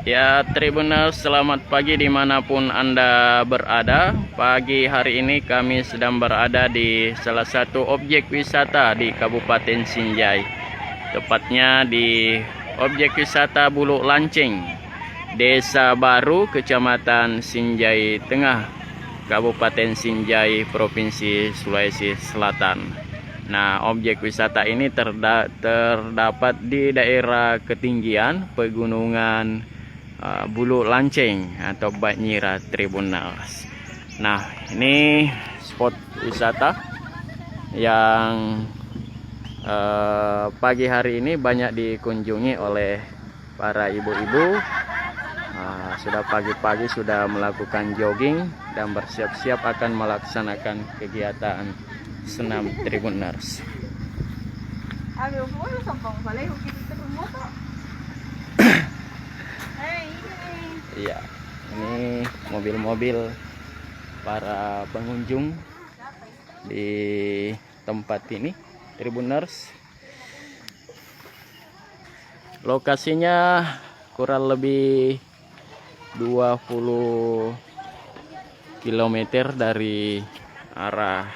Ya, Tribuners, selamat pagi dimanapun Anda berada. Pagi hari ini kami sedang berada di salah satu objek wisata di Kabupaten Sinjai. Tepatnya di objek wisata Bulu Lancing, Desa Baru, Kecamatan Sinjai Tengah, Kabupaten Sinjai, Provinsi Sulawesi Selatan. Nah, objek wisata ini terdapat di daerah ketinggian pegunungan Bulu Lancing atau Banyira Tribunals. Nah, ini spot wisata yang pagi hari ini banyak dikunjungi oleh para ibu-ibu. Sudah pagi-pagi sudah melakukan jogging dan bersiap-siap akan melaksanakan kegiatan senam Tribuners. Iya, ini mobil-mobil para pengunjung di tempat ini, Tribuners. Lokasinya kurang lebih 20 km dari arah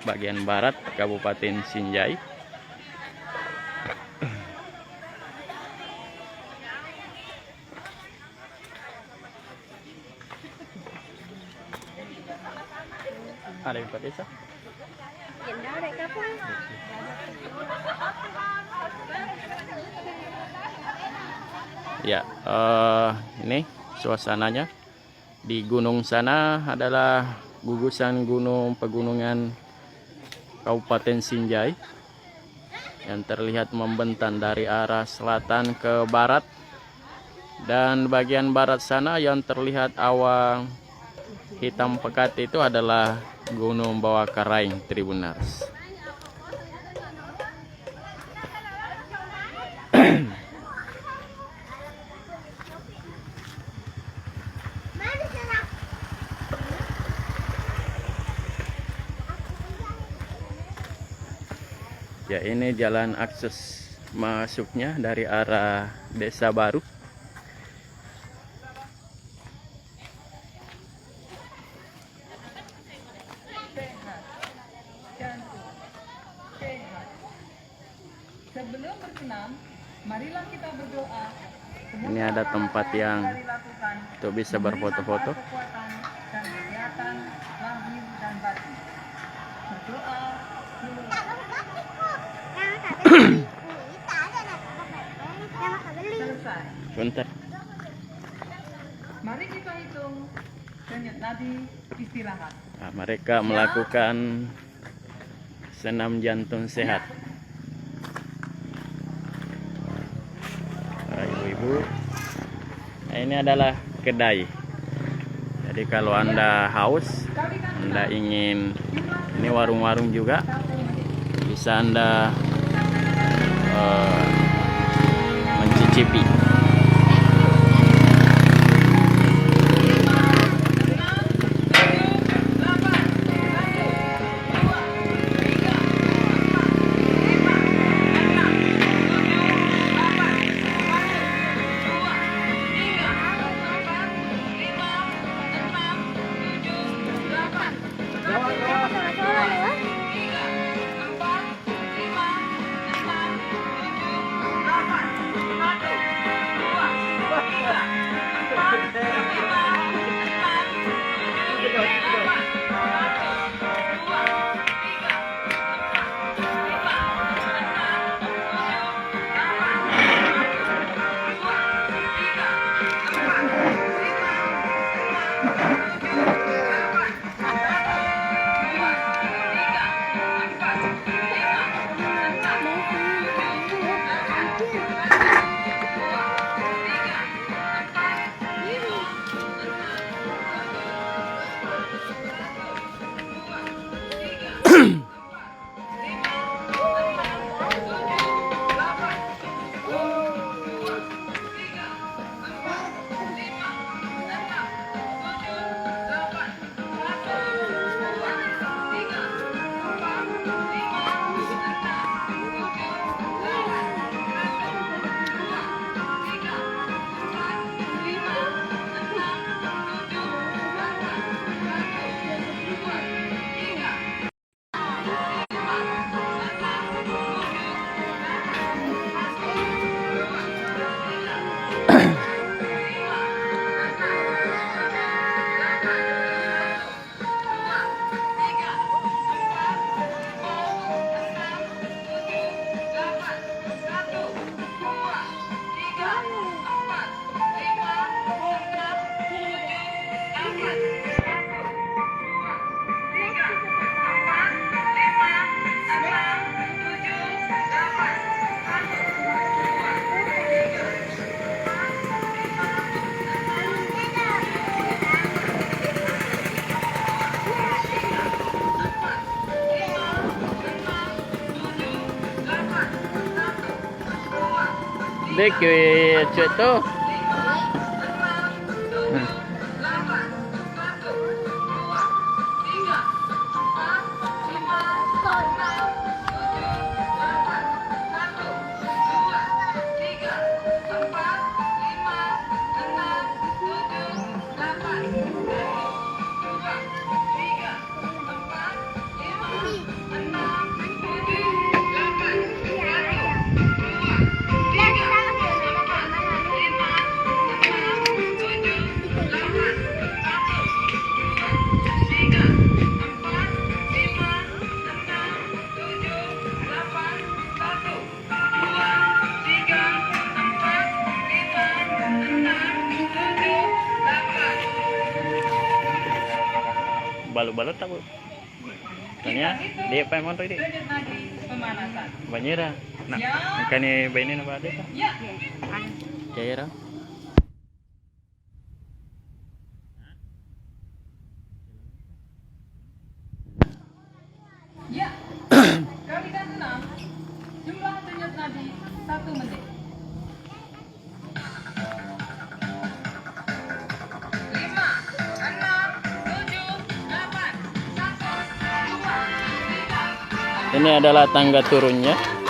bagian barat Kabupaten Sinjai. Ada di desa? Ya, ini suasananya. Di gunung sana adalah gugusan gunung pegunungan Kabupaten Sinjai yang terlihat membentang dari arah selatan ke barat, dan bagian barat sana yang terlihat awan hitam pekat itu adalah Gunung Bawah Karaing, Tribuners. Ya, ini jalan akses masuknya dari arah Desa Baru. Sebelum bersenam, marilah kita berdoa. Ini ada tempat yang untuk bisa berfoto-foto. Dan kesehatan lahir dan batin. Berdoa dulu. Selesai. Bentar. Mari kita hitung denyut nadi istirahat. Nah, mereka melakukan senam jantung sehat. Para ibu-ibu. Nah, ini adalah kedai. Jadi kalau Anda haus, Anda ingin, ini warung-warung juga, bisa Anda mencicipi. Dek, cuy tuh. Balut-balut tak bu? Tanya, dia apa emang tuh ini? Lanjut lagi pemanasan. Banyera. Nah, Ya. kan ini bayi apa ada? Ya. Caira. Ya. Kalikan 6. Jumlah denyut nadi 1 menit. 5, 6, 7, 8, 1, 2, 3. Ini adalah tangga turunnya.